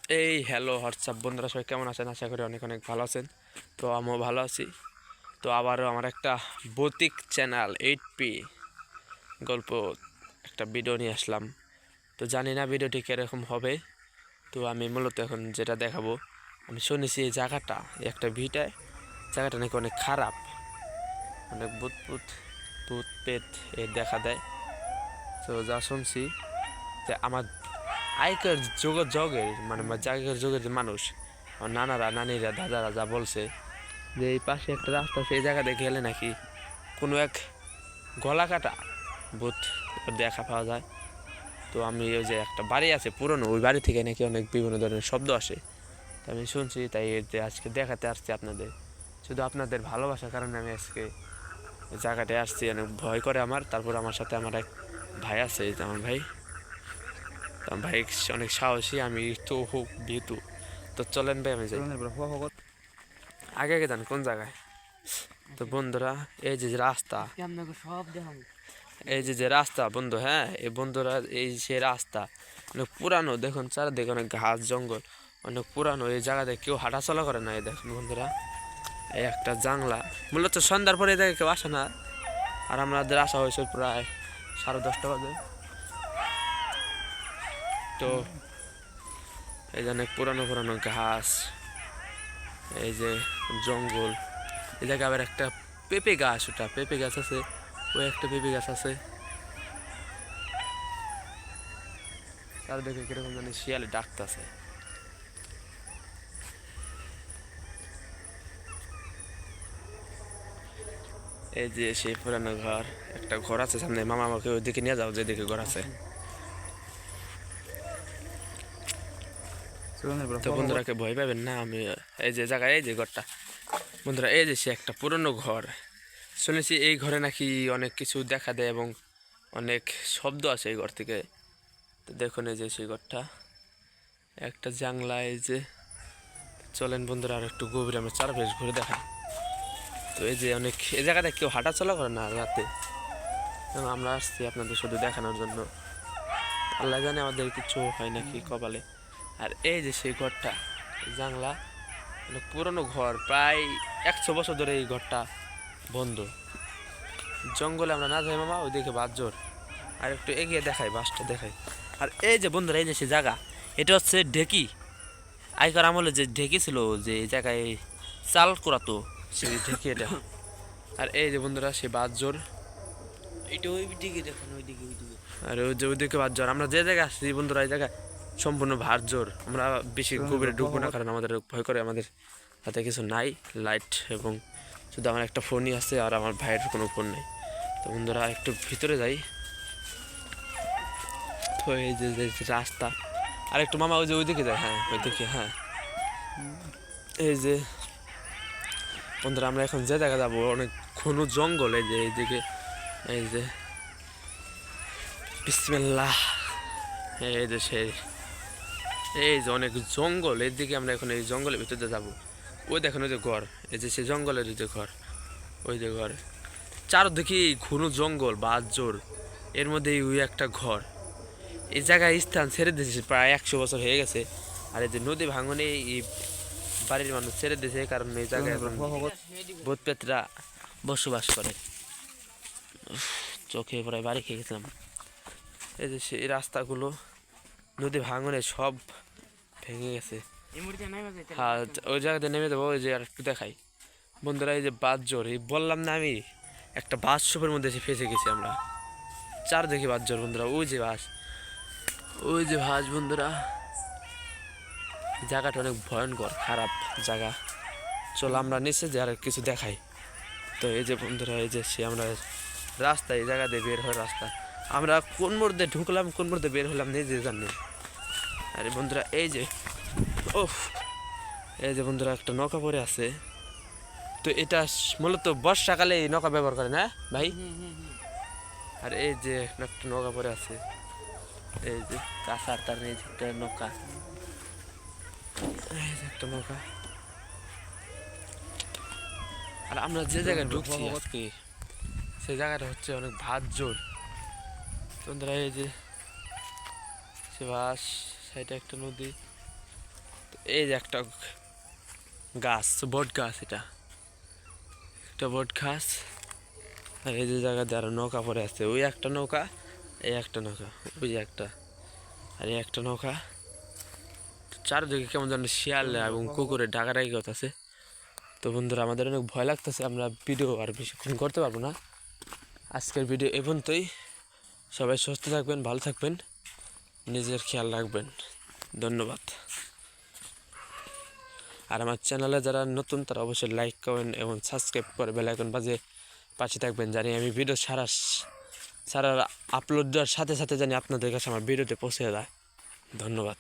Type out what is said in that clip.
এই hello WhatsApp বন্ধুরা, সবাই কেমন আছেন? আশা করি অনেক অনেক ভালো আছেন। তো আমিও ভালো আছি। তো আবারও আমার একটা ভৌতিক চ্যানেল 8P গল্প একটা ভিডিও নিয়ে আসলাম। তো জানি না ভিডিওটি কীরকম হবে। তো আমি মূলত এখন যেটা দেখাবো, আমি শুনেছি এই জায়গাটা, একটা ভিটায় জায়গাটা নাকি অনেক খারাপ, অনেক ভূত ভূত ভূত পেট দেখা দেয়। তো যা শুনছি যে আমার আগেকার যুগের মানে আগেকার যুগের যে মানুষ, আমার নানারা নানিরা দাদারা যা বলছে যে এই পাশে একটা রাস্তা, সেই জায়গাতে গেলে নাকি কোনো এক গলা কাটা ভূত দেখা পাওয়া যায়। তো আমি ওই যে একটা বাড়ি আছে পুরনো, ওই বাড়ি থেকে নাকি অনেক বিভিন্ন ধরনের শব্দ আসে। তো আমি শুনছি, তাই যে আজকে দেখাতে আসছি আপনাদের। শুধু আপনাদের ভালোবাসার কারণে আমি আজকে জায়গাটায় আসছি। অনেক ভয় করে আমার। তারপর আমার সাথে আমার এক ভাই আছে, আমার ভাই। তো আমার ভাই অনেক সাহসী, আমি তো হোক ভীতু। তো চলেন ভাই, আমি যাই। আগে আগে যান কোন জায়গায়? তো বন্ধুরা, এই যে রাস্তা, এই যে রাস্তা বন্ধু, হ্যাঁ এই বন্ধুরা, এই সে রাস্তা অনেক পুরানো। দেখুন চারিদিকে অনেক ঘাস জঙ্গল, অনেক পুরানো। এই জায়গাতে কেউ হাঁটাচলা করে না। এই দেখুন বন্ধুরা, এই একটা জাংলা। মূলত সন্ধ্যার পরে এই জায়গায় কেউ আসে না। আর আমাদের আসা হয়েছে প্রায় 10:30 বাজে। তো এই যে অনেক পুরানো পুরানো ঘাস, এই যে জঙ্গল। এই জায়গায় আবার একটা পেঁপে গাছ, ওটা পেঁপে গাছ আছে, ওই একটা পেঁপে গাছ আছে। চারদিকে কিরকম জানি শিয়ালে ডাকতেছে। এই যে সেই পুরানো ঘর, একটা ঘর আছে সামনে। মামা আমাকে ওইদিকে নিয়ে যাও, যেদিকে ঘর আছে। তো বন্ধুরাকে ভয় পাবেন না। আমি এই যে জায়গায়, এই যে ঘরটা বন্ধুরা, এই যে সে একটা পুরনো ঘর। শুনেছি এই ঘরে নাকি অনেক কিছু দেখা দেয় এবং অনেক শব্দ আসে এই ঘর থেকে। তো দেখুন এই যে সেই ঘরটা, একটা জানলা। এই যে চলেন বন্ধুরা আর একটু গভীর আমরা চারপাশ ঘুরে দেখাই। তো এই যে অনেক, এই জায়গাটা কেউ হাঁটা চলা করে না রাতে। আমরা আসছি আপনাদের শুধু দেখানোর জন্য। আল্লাহ জানে আমাদের কিছু হয় নাকি কপালে। আর এই যে সেই ঘরটা, জানলা, অনেক পুরনো ঘর, প্রায় 100 বছর ধরে এই ঘরটা বন্ধ। জঙ্গলে আমরা না যাই মামা, ওইদিকে বাঁশঝোর। আর একটু এগিয়ে দেখাই, বাসটা দেখাই। আর এই যে বন্ধুরা, এই যে সে জায়গা, এটা হচ্ছে ঢেকি। আগেকার আমলে যে ঢেকি ছিল, যে এই জায়গায় চাল করাতো, সেই ঢেকি এটা। আর এই যে বন্ধুরা সে বাঁশঝোর, এটা ওই দিকে দেখুন, ওইদিকে ওইদিকে। আর ওই যে ওইদিকে বাঁশঝোর। আমরা যে জায়গায় আসছি বন্ধুরা, এই জায়গায় সম্পূর্ণ ভাঁড়ঝোর। আমরা বেশি গভীরে ঢুকবো না, কারণ আমাদের ভয় করে। আমাদের হাতে কিছু নাই লাইট, এবং শুধু আমার একটা ফোনই আছে, আর আমার ভাইয়ের কোনো ফোন নেই। তো বন্ধুরা একটু ভিতরে যাই। তো এই যে রাস্তা, আর একটু মামা ওই যে ওইদিকে যায়, হ্যাঁ ওইদিকে, হ্যাঁ। এই যে বন্ধুরা, আমরা এখন যে জায়গা যাবো অনেক ঘন জঙ্গল। এই যে এইদিকে, এই যে বিসমিল্লাহ, এই যে সেই, এই যে অনেক জঙ্গল। এর দিকে আমরা এখন এই জঙ্গলের ভিতরে যাবো। ওই দেখেন ওই যে ঘর, এই যে সেই জঙ্গলের যে ঘর, ওই যে ঘর। চারদিকে ঘন জঙ্গল, বাঁশঝোর, এর মধ্যে ওই একটা ঘর। এই জায়গায় স্থান ছেড়ে দিয়েছে প্রায় 100 বছর হয়ে গেছে। আর এই যে নদী ভাঙনে এই বাড়ির মানুষ ছেড়ে দিয়েছে, কারণ এই জায়গায় এখন ভূত পেতরা বসবাস করে। চোখে প্রায় বাড়ি খেয়ে গেছিলাম। এই যে সেই রাস্তাগুলো নদী ভাঙনে সব ভেঙে গেছে। হ্যাঁ, ওই জায়গাতে নেমে দেবো। ওই যে আর একটু দেখাই বন্ধুরা, এই যে বাঁশঝোর, এই বললাম না আমি, একটা বাঁশঝোপের মধ্যে এসে ফেঁসে গেছি আমরা। চারদিকে বাঁশঝোর বন্ধুরা, ওই যে বাঁশ, ওই যে ভাস বন্ধুরা। জায়গাটা অনেক ভয়ঙ্কর খারাপ জায়গা। চলো আমরা নিচে যে আর কিছু দেখাই। তো এই যে বন্ধুরা, এই যে সে আমরা রাস্তা, এই জায়গা দিয়ে বের হয় রাস্তা। আমরা কোন মধ্যে ঢুকলাম, কোন মধ্যে বের হলাম নিজে জানি। আরে বন্ধুরা এই যে, ও এই যে বন্ধুরা একটা নৌকা পড়ে আছে। তো এটা মূলত বর্ষাকালে এই নৌকা ব্যবহার করে না ভাই। আর এই যে একটা নৌকা পড়ে আছে, এই যে কাঁসার তার, এই যে একটা নৌকা, এই যে একটা নৌকা। আর আমরা যে জায়গায় ঢুকছি আজকে, সেই জায়গাটা হচ্ছে অনেক ভাঁড়ঝোর বন্ধুরা। এই যে সে বাস, সাইডে একটা নদী, এই যে একটা গাছ, বট গাছ, এটা একটা বট গাছ। আর এই যে জায়গাতে আরো নৌকা পড়ে আছে, ওই একটা নৌকা, এই একটা নৌকা, ওই যে একটা, আর এই একটা নৌকা। চারদিকে কেমন যেন শিয়াল এবং কুকুরের ডাকাডাকি করতেছে। তো বন্ধুরা আমাদের অনেক ভয় লাগতেছে, আমরা ভিডিও আর বেশিক্ষণ করতে পারবো না। আজকের ভিডিও এ পর্যন্তই। সবাই সুস্থ থাকবেন, ভালো থাকবেন, নিজের খেয়াল রাখবেন। ধন্যবাদ। আর আমার চ্যানেলে যারা নতুন তারা অবশ্যই লাইক করেন এবং সাবস্ক্রাইব করে বেল আইকন বাজিয়ে পাশে থাকবেন, জানি আমি ভিডিও সারা আপলোড দেওয়ার সাথে সাথে জানি আপনাদের কাছে আমার ভিডিওতে পৌঁছে যায়। ধন্যবাদ।